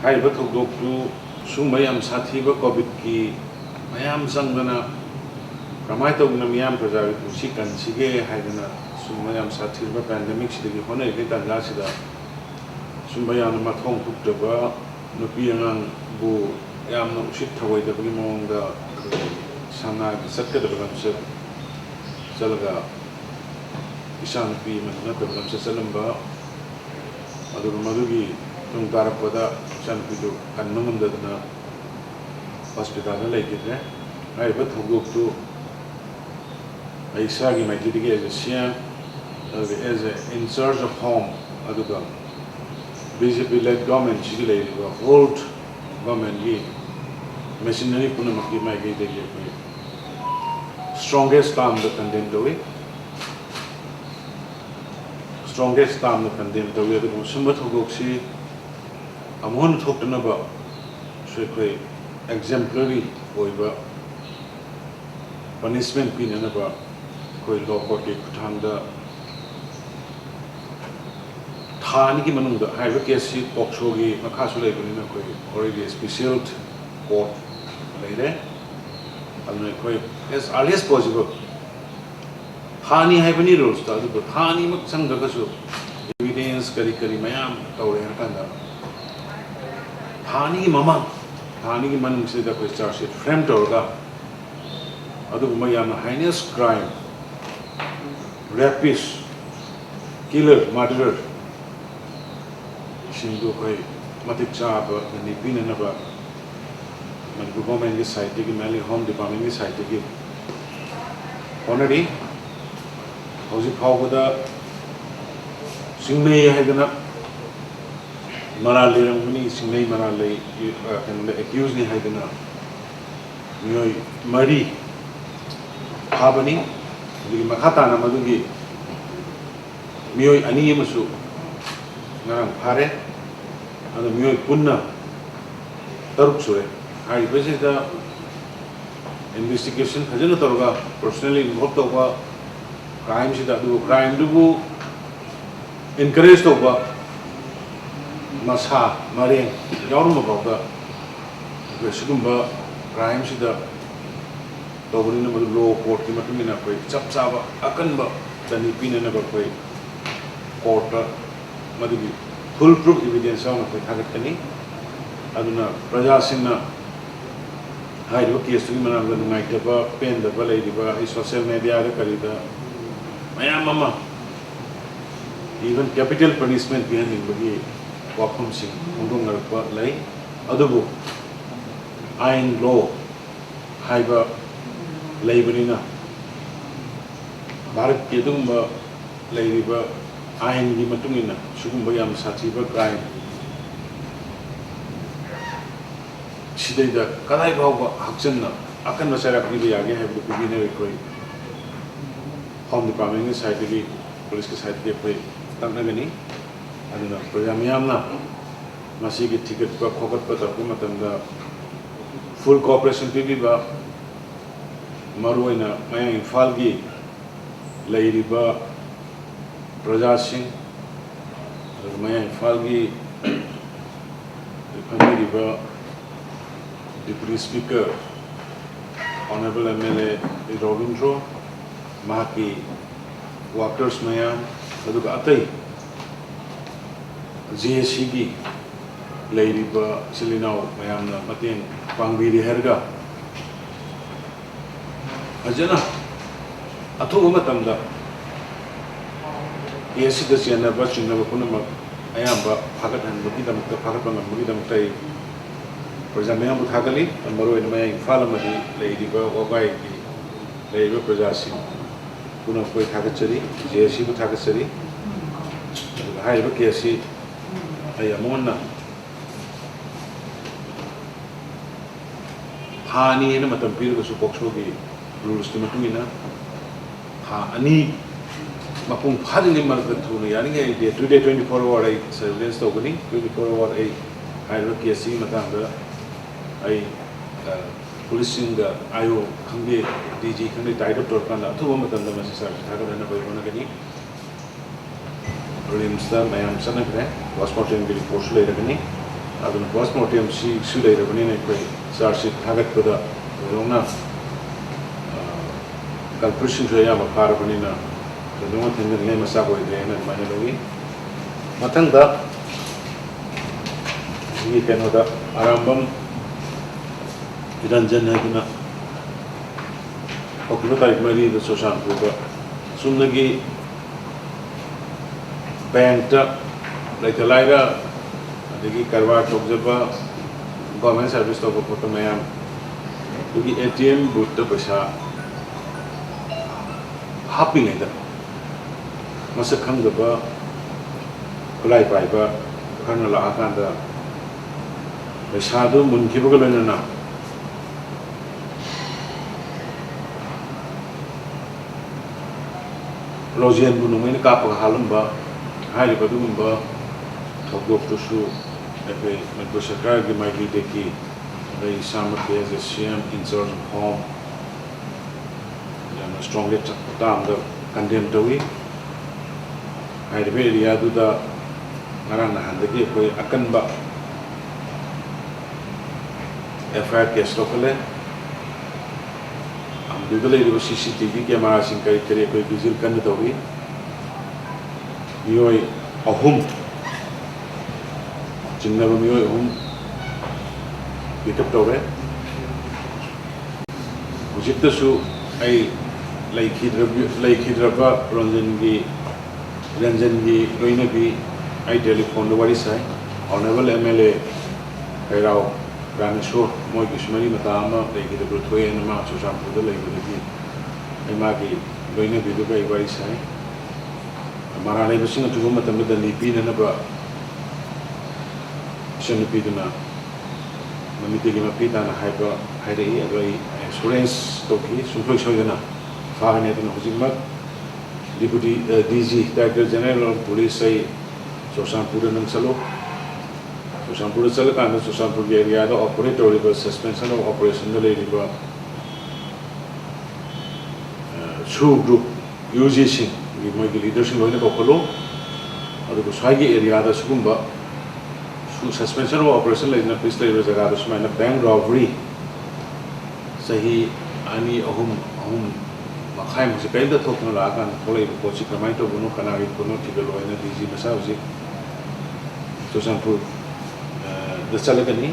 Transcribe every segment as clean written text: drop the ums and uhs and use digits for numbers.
Haiba thoudoktu sumayam sathiba covid ki mayam sangdana kamai tawna miyam praja usi kansige haidana sumayam sathiba pandemic sidagi hona ike tanga sida sumayam matung thukdaba nupi angang bu yamna usit thawaidabagi mawngda sana satkadaba lamsat chalaga isa nupi matnataba lamsat chalamba aduga madugi tung tarakpada isa nupidu kanma ngamdadana hospital na laikidre haiba thoudoktu Aisagi Maitidigi as a CM, as in charge of home, aduga BJP-led government, old government, machinery punamaki maigi degi strongest term the condemn the way, strongest term the condemn the way. The Sumbat Hogoksi, Amon Thoktanaba, Shekwe, exemplary over punishment pinanaba. कोई law court के कुठांगदा थानी की मनुंगदा highway case सी POCSO की मखासुले बनी ना कोई already special court लेरे अल्लाह कोई as early as possible थानी हाइवे नहीं rules था तो थानी मक संग कसु evidence करी करी मयाम तौरे हैं कंदा थानी की मनुंग से दा कोई charge sheet frame तौरगा अदु मयाम heinous crime rapist, killer, murderer, Shindu Koi, Matichaba, and the Pinanaba, Manipur government side, taking Mali Home Department side, taking Honorary, How's it Hawada, Singlay Hagana, Marali Ramuni, Singlay Marali, and the accused Hagana, Mari, Habani. Makhatana madugi mioi ani masu ngarang phare adu mioi punna taruk sure hai bese da investigation hajana taruga personally involved toba crime sida du crime du encourage toba macha mare yarum bawda sigumba crime sida Tawani na law court ki matung ina koi chap chaba akan ba dani pina na ba koi court madugi full proof evidence na koi thagatkani aduna praja sinna hairu case ni manang na ngaitaba pen da ba leidiba I social media da karida mayam mama even capital punishment behind bagi wakum sing undung ngarpa lai adubu ain law haiba Laborina Barak Kedumba Ladiba Ain Gimatungina, Sugumbayam Satiba crime. She did the Kalaiba Haksana, Akan Masara Pibiagi have the Pibina Koi. Home Department side to be police side to pay Tanagani, and the Projamiamna Masigi ticket for Kokapata Pumatanda full cooperation Pibiba. Maruina Mayang Imphal gi leiriba praja sing Mayang Imphal gi famiriba deputy speaker honorable MLA Robindro mahaki workers mayam aduga atai JSC gi leiriba silinau mayamna mateng pangbiri herga Ajana, atu umatamda. Yesi the chenaba, chenaba punama. Ayamba, phagatle, mukidamukta, phagatle, mukidamukta. For example, Mayang Buthagali, and Maru and Mayang Imphal Madi, Leidiba, oibigi, Leiba Prajasi, Puna Koi Thagachari, JSC Buthagachari, Haiba Kesi, Ayamona. Hani and Matampir was Supoksogi. Rules to Matumina Ani Mapung Padini Markatuna Yani today 24 hour surveillance opening 24 hour hierarchy see Matanga I policing the IO Kangi DG Kangi tied up to Torkana two Matanda Massa Tagana by Monagani Williams Mayam Sanagre was porting the post later aduna postmortem si sulai da bani koi charge thagatpada rongna conclusion jo ya makar bani na dong thing le masa ko de na mane logi mathang da ni keno da arambam iranjan na dina okno tarik mari da social ko sumnagi bank ta laikannaba dagi karwa tokjaba government service to ko to mayam dagi ATM booth ta paisa happy ne da masa khangaba kulai paiba khana la akanda paisa do munkiba galena na lojian bu nungin ka pa halamba hai ba dumba thoudokta su ekai manipur sarkar gi maigi deki dai samakhe as a CM in charge of home yana strongly tam da condemn tawi hai be area du da ngarang na handagi koi akanba FIR case lokale amdudale CCTV camera sing kai kare koi vigil kan tawi meoi ahum chenaba meoi ahum pick up tore hujikta su ai leikhidaba ranjan gi loina bi ai telephone do wari sai honorable MLA kairao Ramesh moi kishmari matama leikhidaba thoi na ma social put the leikhidaba ai ma gi loina bi do kai wari sai mara le basing tu matam da nupi na ba nupi na mamiti gi mapita na haiba haidei adoi insurance to ki sufoi soidana fagane to hujimma deputy DG director general of police sai sosanpur nang salo sosanpur sal kan sosanpur area da operator suspension of operation da le riba through group using my leadership loina kokolo adu swagi area da sugumba suspension of operation laina police laina jaga da sumaina bank robbery sahi ani ahum makhai mu kai da thokna la kan tholai ko chi kamai to bunu kana ri kono tibe loina diji masa uji to sanpur da chalagani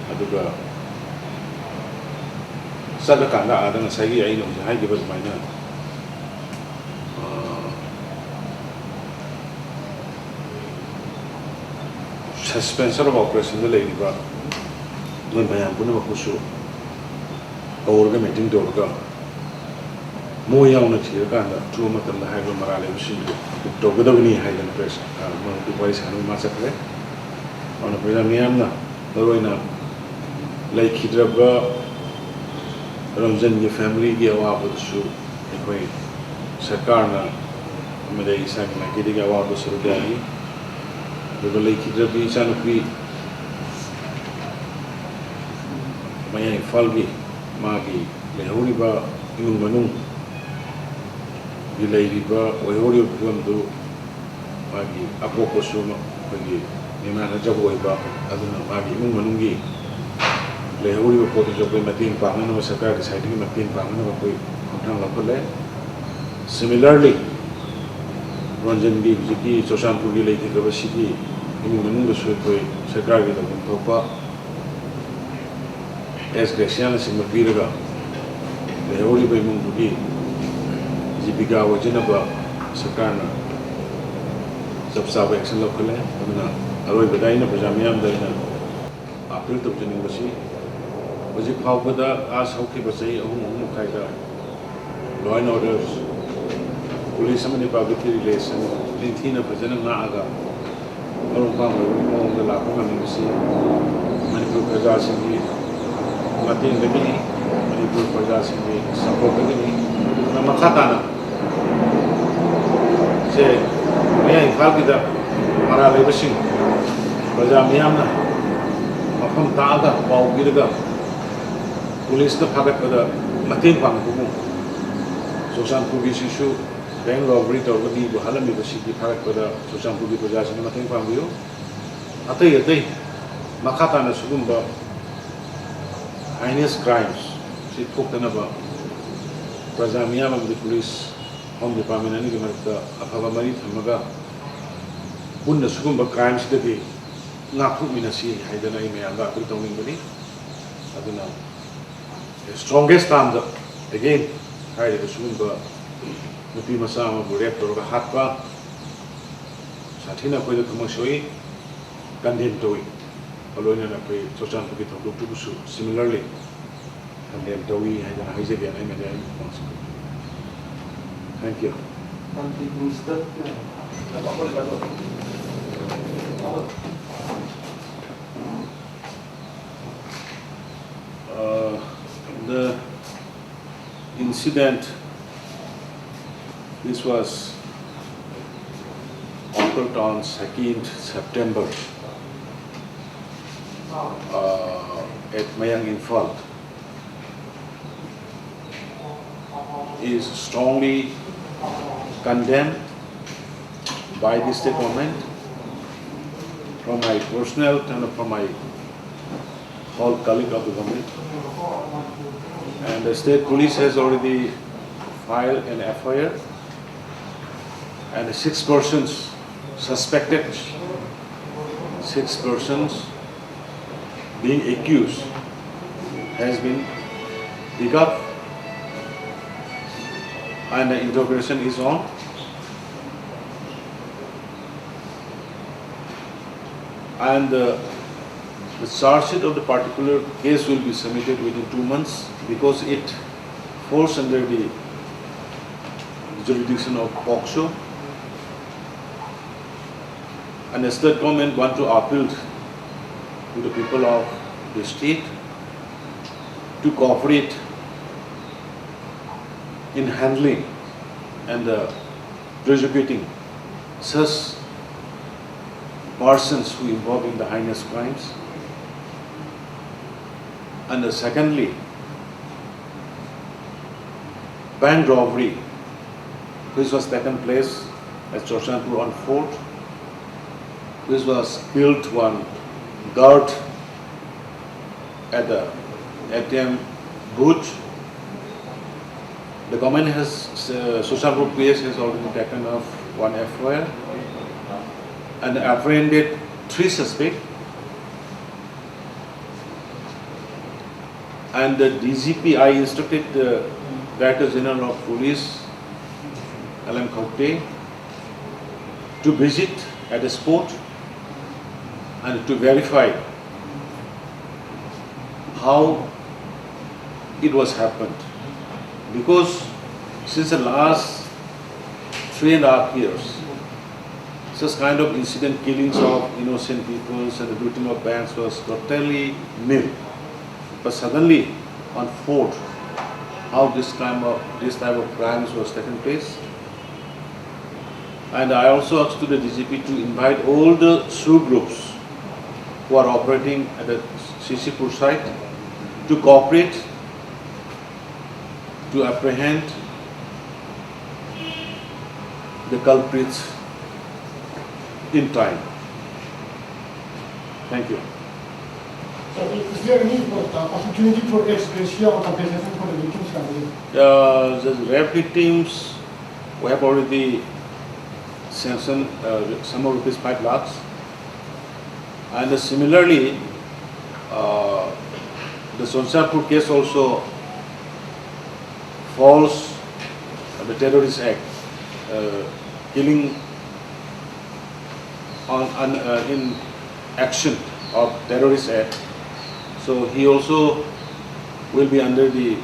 aduga sadaka na adana sahi ai no hai ge bas maina suspension of operation the lady ba non bayam puna ba kusu or ga meeting do ga mo yaw na thir ka na tu matam na hai ba marale usi to ga da ni hai dan press mo du boys hanu ma sakre on a miyam na Loinana leikhidaba ramzan gi family gi awa bu su ekai sarkar na mere isa na ki diga awa bu su dagi leikhidaba isa nupi Mayang Imphal gi magi lehuriba imung manung gi leiriba oihori buamdu magi apoko su magi nimana jabo iba aduna magi imung manung gi lehuriba poti jobe mating pangana wa sarkar ki side gi mating pangana wa koi khotang lakole similarly ranjan gi jiki sosanpur gi leikhidaba sigi imung manung da su koi sarkar gi da thokpa as Graciana Simapiraga, the Holy Bengoon, Zibiga, Chenaba, Sakana, Subsab action locally, Oibigi, Pajamiam, April to University. Was it Paupada, as Hoki Basay, Kaida, law and orders, police, some public relation, Lintina, President Naga, Orukam, the Lapon University, Manipur Kazasi. Mating lagi manipur perja sini support lagi ni nama kata na se Mayang Imphal kita mara lebih sing perja Mayang na makan taga bau gitu polis tu pakai pada mating pang buku sosan pugi sisu bank robbery tu lagi buhalam itu sih pakai pada sosan pugi perja sini mating pang biu atai makhatana sugumba heinous crimes si thoudokta praja miyam amdi police home department ani gimarta afaba mari thamaga punna sugumba crimes dagi ngakhu minasi haidana I mayanga apil tawning bani aduna the strongest terms again haidana sugumba nupi macha amabu rape toroga hatpa sathina koida thamasoi condemn towi Loinana koi chochan puki thoudokta busu similarly condemn towi haidana haijagi anai medai thank you. The incident, this was occurred on 2nd September at Mayang Inphal, is strongly condemned by the state government from my personal and from my whole colleague of the government. And the state police has already filed an FIR, and 6 persons suspected, 6 persons being accused has been picked up, and the interrogation is on. And the charge sheet of the particular case will be submitted within 2 months because it falls under the jurisdiction of POCSO. And the state government want to appeal to the people of the state to cooperate in handling and prosecuting such persons who involved in the heinous crimes. And secondly, bank robbery, which was taken place at Chochanpur on 4th, which was built one guard at the ATM booth. The government has, Chochanpur PS has already taken off 1 FIR and apprehended 3 suspects. And the DGP, I instructed the Director General of Police, to visit at the spot and to verify how it was happened. Because since the last 3.5 years, such kind of incident killings of innocent people and the looting of banks was totally nil. But suddenly, on 4th, how this type of crimes was taking place. And I also asked to the DGP to invite all the SU groups who are operating at the CCPUR site to cooperate to apprehend the culprits in time. Thank you. So is there any opportunity for ex-gratia or compensation for the victims' family? The rape victims, we have already sanctioned some of rupees 5 lakhs. And similarly, the Chochanpur case also falls the terrorist act, killing in action of terrorist act. So he also will be under the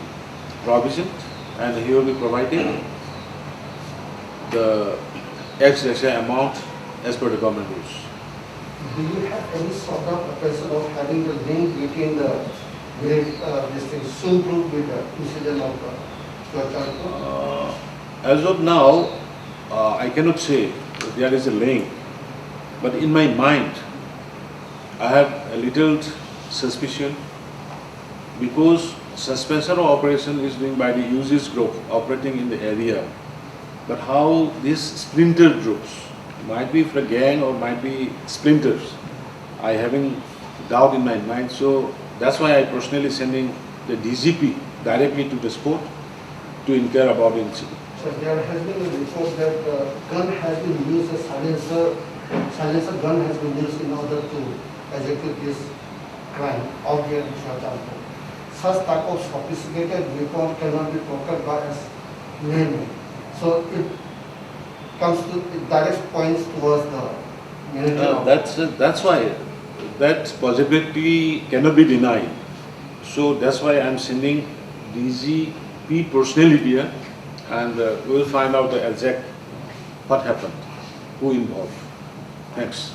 provision and he will be providing the ex-gratia amount as per the government rules. Do you have any sort of person of having the link between the SU group with the incident of Chochanpur? As of now, I cannot say that there is a link, but in my mind, I have a little suspicion because suspension of operation is doing by the UG's group operating in the area. But how these splinter groups might be for a gang or might be splinters, I haven't doubt in my mind. So that's why I personally sending the DGP directly to the spot to inquire about the incident. So there has been a report that gun has been used as silencer gun has been used in order to execute this crime out here in Chennaba. Such type of sophisticated weapon cannot be procured by us laymen. So it comes to, it directs points towards the military. That's why that possibility cannot be denied. So that's why I'm sending DGP personally here, and we will find out the exact what happened, who involved. Thanks.